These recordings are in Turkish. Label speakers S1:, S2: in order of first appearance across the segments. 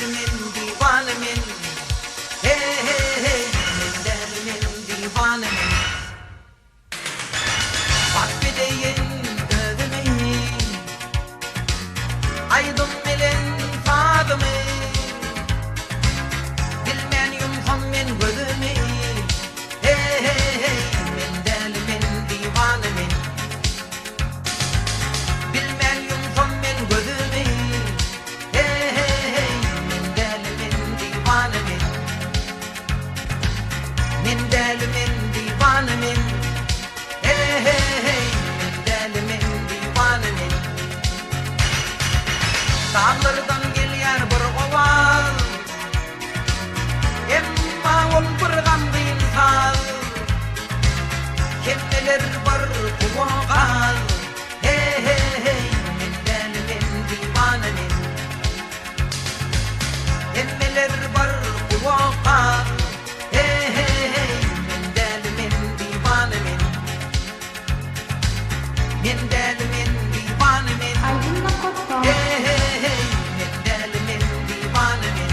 S1: delimin divanemin. Hey hey hey, min delimin divanemin. Bak gideyin gözüme, aydım bilen fadımı. Bilmen yumsam men gözüme. Hey hey hey, min delimin divanemin. Bilmen yumsam men gözüme. Hey hey hey, min delimin divanemin. Min delimin divanemin. Hey hey hey, min delimin divanemin. Dağlardan gelýär bir oval, emma ol bir gamdyn hal. Kimmeler bar kuwal. Hey hey hey, min delimin divanemin. Kimmeler bar kuwal. Hey hey hey, min delimin divanemin. Min delimin divanemin.
S2: Albümle Kotko.
S1: Hey hey hey, min delimin divanemin.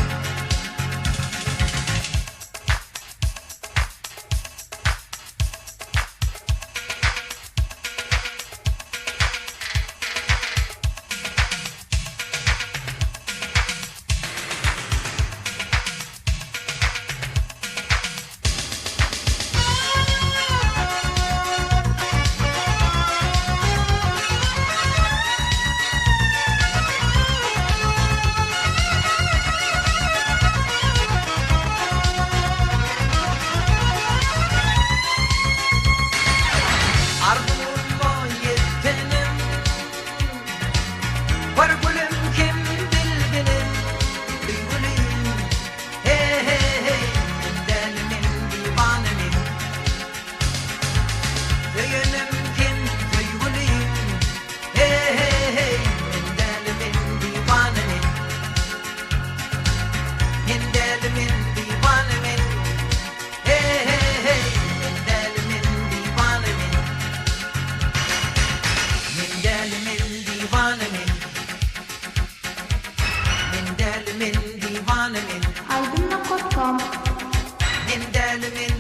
S1: Arzumu yettenim, var gülüm kim bilginim, gülüm. Hey hey hey, min delimin divanemin. Söyünüm kim gülüm. Hey hey hey, min delimin divanemin. Min delimin divanemin. Hey hey hey, min delimin divanemin. Min delimin divanemin. Min delimin divanemin.
S2: Albümle Kotko.
S1: Min delimin